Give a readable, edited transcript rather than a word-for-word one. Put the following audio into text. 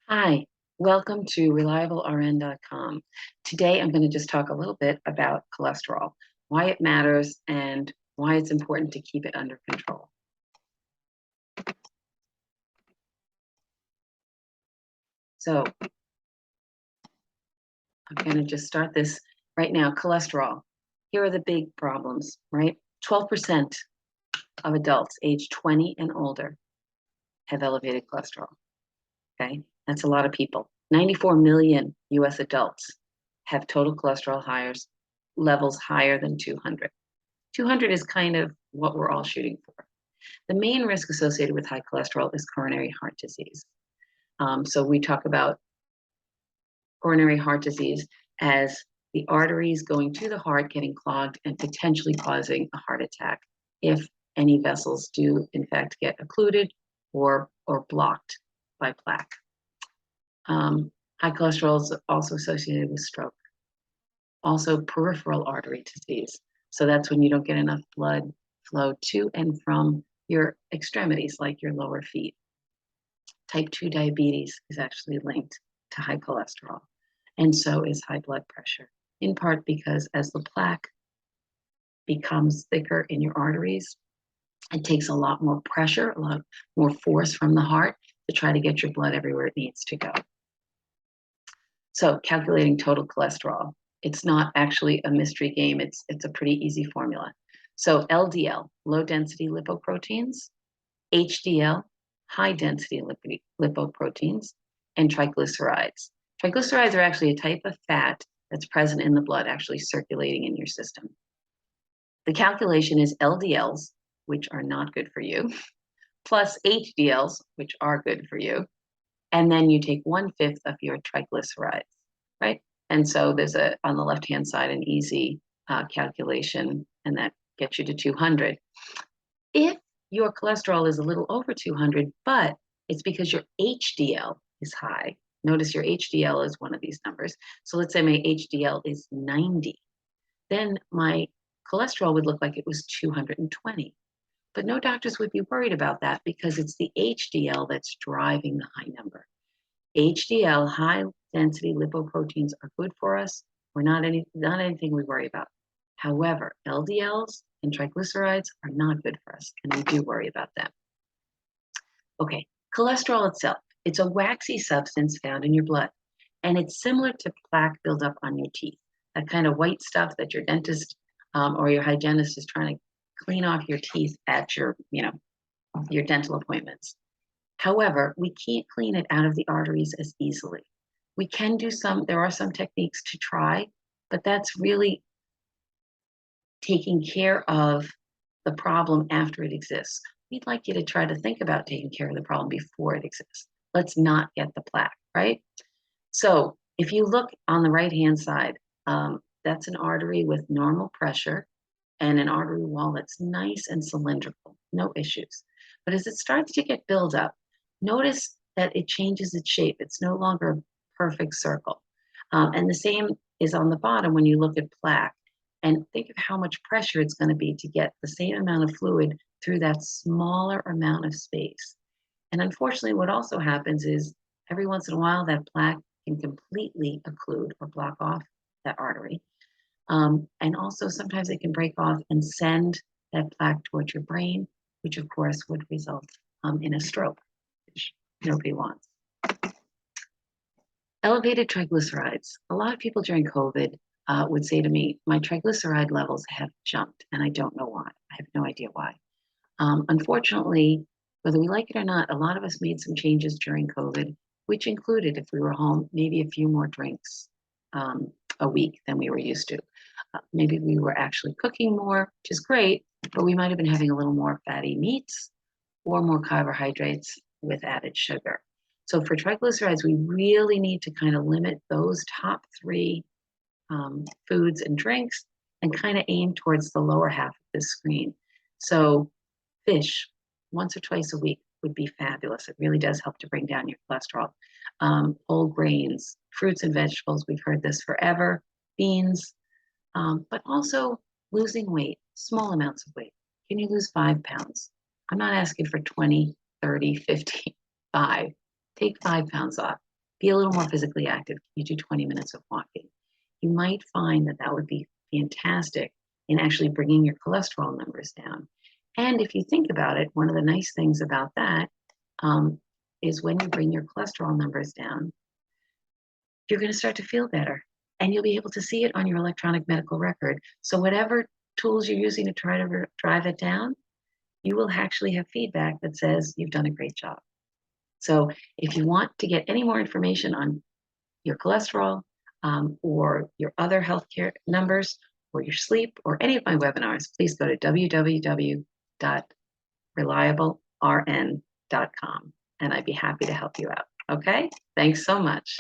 Hi, welcome to ReliableRN.com. Today I'm going to just talk a little bit about cholesterol, why it matters, and why it's important to keep it under control. So I'm going to just start this right now. Cholesterol. Here are the big problems, right? 12% of adults age 20 and older have elevated cholesterol. Okay, that's a lot of people. 94 million US adults have total cholesterol levels higher than 200. 200 is kind of what we're all shooting for. The main risk associated with high cholesterol is coronary heart disease. So we talk about coronary heart disease as the arteries going to the heart getting clogged and potentially causing a heart attack if any vessels do in fact get occluded or blocked by plaque. High cholesterol is also associated with stroke. Also peripheral artery disease. So that's when you don't get enough blood flow to and from your extremities, like your lower feet. Type 2 diabetes is actually linked to high cholesterol, and so is high blood pressure, in part because as the plaque becomes thicker in your arteries, it takes a lot more pressure, a lot more force from the heart to try to get your blood everywhere it needs to go. So calculating total cholesterol, it's not actually a mystery game. It's a pretty easy formula. So LDL, low density lipoproteins, HDL, high density lipoproteins, and triglycerides. Triglycerides are actually a type of fat that's present in the blood, actually circulating in your system. The calculation is LDLs, which are not good for you, plus HDLs, which are good for you. And then you take 1/5 of your triglycerides, right? And so there's on the left-hand side, an easy calculation, and that gets you to 200. If your cholesterol is a little over 200, but it's because your HDL is high. Notice your HDL is one of these numbers. So let's say my HDL is 90. Then my cholesterol would look like it was 220. But no doctors would be worried about that because it's the HDL that's driving the high number. HDL, high density lipoproteins, are good for us. Not anything we worry about. However, LDLs and triglycerides are not good for us, and we do worry about them. Okay, cholesterol itself, it's a waxy substance found in your blood, and it's similar to plaque buildup on your teeth, that kind of white stuff that your dentist or your hygienist is trying to clean off your teeth at your dental appointments. However, we can't clean it out of the arteries as easily. We can do there are some techniques to try, but that's really taking care of the problem after it exists. We'd like you to try to think about taking care of the problem before it exists. Let's not get the plaque, right? So if you look on the right-hand side, that's an artery with normal pressure and an artery wall that's nice and cylindrical, no issues. But as it starts to get built up, notice that it changes its shape. It's no longer a perfect circle. And the same is on the bottom when you look at plaque. And think of how much pressure it's going to be to get the same amount of fluid through that smaller amount of space. And unfortunately, what also happens is every once in a while, that plaque can completely occlude or block off that artery. And also sometimes it can break off and send that plaque towards your brain, which of course would result in a stroke, which nobody wants. Elevated triglycerides. A lot of people during COVID would say to me, my triglyceride levels have jumped and I don't know why. I have no idea why. Unfortunately, whether we like it or not, a lot of us made some changes during COVID, which included, if we were home, maybe a few more drinks a week than we were used to. Maybe we were actually cooking more, which is great, but we might have been having a little more fatty meats or more carbohydrates with added sugar. So for triglycerides, we really need to kind of limit those top 3 foods and drinks and kind of aim towards the lower half of the screen. So fish, once or twice a week, would be fabulous. It really does help to bring down your cholesterol. Whole grains, fruits and vegetables, we've heard this forever, beans, but also losing weight, small amounts of weight. Can you lose 5 pounds? I'm not asking for 20, 30, 50, 5. Take 5 pounds off. Be a little more physically active. You do 20 minutes of walking. You might find that that would be fantastic in actually bringing your cholesterol numbers down. And if you think about it, one of the nice things about that is when you bring your cholesterol numbers down, you're going to start to feel better and you'll be able to see it on your electronic medical record. So, whatever tools you're using to try to drive it down, you will actually have feedback that says you've done a great job. So, if you want to get any more information on your cholesterol or your other healthcare numbers or your sleep or any of my webinars, please go to www.reliablern.com and I'd be happy to help you out. Okay? Thanks so much.